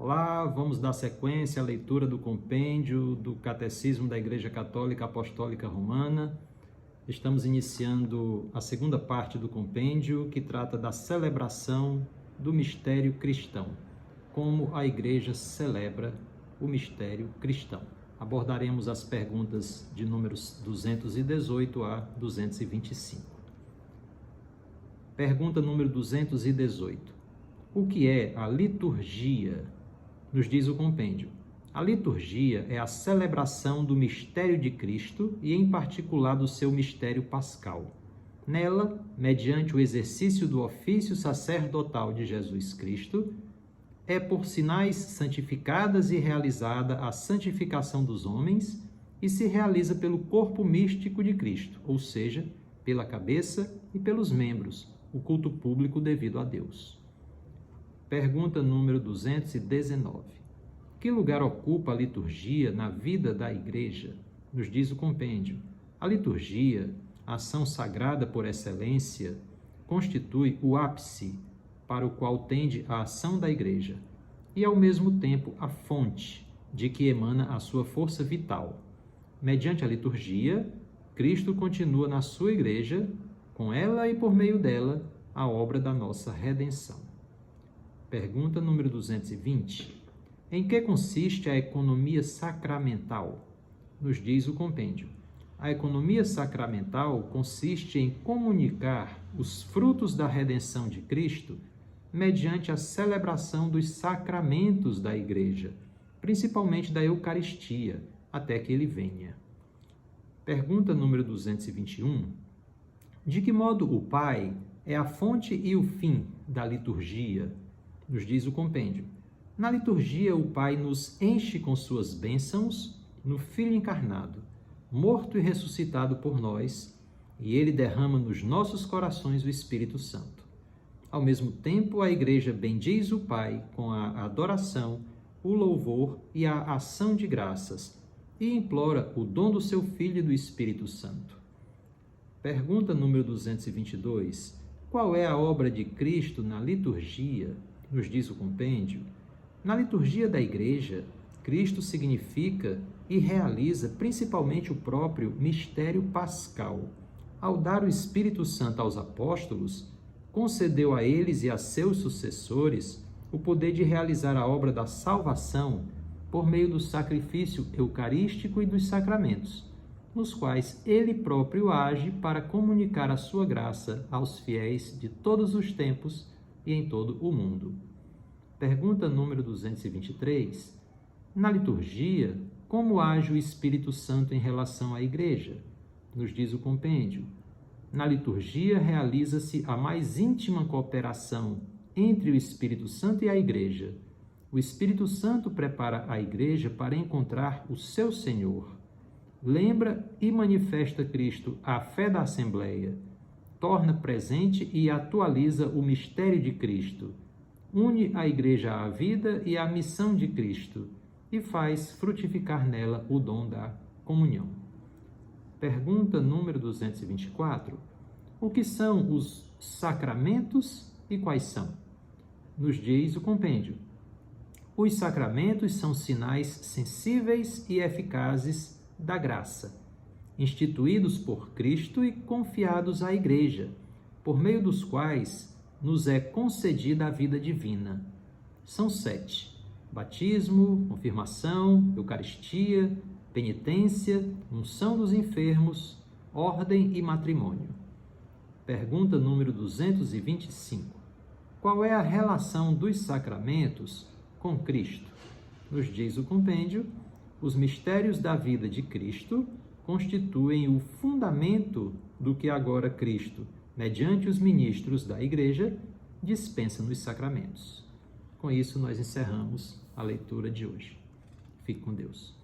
Olá, vamos dar sequência à leitura do compêndio do Catecismo da Igreja Católica Apostólica Romana. Estamos iniciando a segunda parte do compêndio, que trata da celebração do mistério cristão, como a Igreja celebra o mistério cristão. Abordaremos as perguntas de números 218 a 225. Pergunta número 218. O que é a liturgia? Nos diz o compêndio. A liturgia é a celebração do mistério de Cristo e, em particular, do seu mistério pascal. Nela, mediante o exercício do ofício sacerdotal de Jesus Cristo, é por sinais santificadas e realizada a santificação dos homens e se realiza pelo corpo místico de Cristo, ou seja, pela cabeça e pelos membros, o culto público devido a Deus. Pergunta número 219. Que lugar ocupa a liturgia na vida da Igreja? Nos diz o compêndio. A liturgia, a ação sagrada por excelência, constitui o ápice para o qual tende a ação da Igreja e, ao mesmo tempo, a fonte de que emana a sua força vital. Mediante a liturgia, Cristo continua na sua Igreja, com ela e por meio dela, a obra da nossa redenção. Pergunta número 220. Em que consiste a economia sacramental? Nos diz o compêndio. A economia sacramental consiste em comunicar os frutos da redenção de Cristo mediante a celebração dos sacramentos da Igreja, principalmente da Eucaristia, até que ele venha. Pergunta número 221. De que modo o Pai é a fonte e o fim da liturgia? Nos diz o compêndio. Na liturgia, o Pai nos enche com suas bênçãos no Filho encarnado, morto e ressuscitado por nós, e ele derrama nos nossos corações o Espírito Santo. Ao mesmo tempo, a Igreja bendiz o Pai com a adoração, o louvor e a ação de graças, e implora o dom do seu Filho e do Espírito Santo. Pergunta número 222. Qual é a obra de Cristo na liturgia? Nos diz o compêndio. Na liturgia da Igreja, Cristo significa e realiza principalmente o próprio mistério pascal. Ao dar o Espírito Santo aos apóstolos, concedeu a eles e a seus sucessores o poder de realizar a obra da salvação por meio do sacrifício eucarístico e dos sacramentos, nos quais ele próprio age para comunicar a sua graça aos fiéis de todos os tempos e em todo o mundo. Pergunta número 223. Na liturgia, como age o Espírito Santo em relação à Igreja? Nos diz o compêndio. Na liturgia realiza-se a mais íntima cooperação entre o Espírito Santo e a Igreja. O Espírito Santo prepara a Igreja para encontrar o seu Senhor. Lembra e manifesta Cristo à fé da Assembleia. Torna presente e atualiza o mistério de Cristo. Une a Igreja à vida e à missão de Cristo e faz frutificar nela o dom da comunhão. Pergunta número 224. O que são os sacramentos e quais são? Nos diz o compêndio. Os sacramentos são sinais sensíveis e eficazes da graça, instituídos por Cristo e confiados à Igreja, por meio dos quais nos é concedida a vida divina. São 7. Batismo, confirmação, Eucaristia, penitência, unção dos enfermos, ordem e matrimônio. Pergunta número 225. Qual é a relação dos sacramentos com Cristo? Nos diz o compêndio. Os mistérios da vida de Cristo constituem o fundamento do que agora Cristo, mediante os ministros da Igreja, dispensa nos sacramentos. Com isso, nós encerramos a leitura de hoje. Fique com Deus.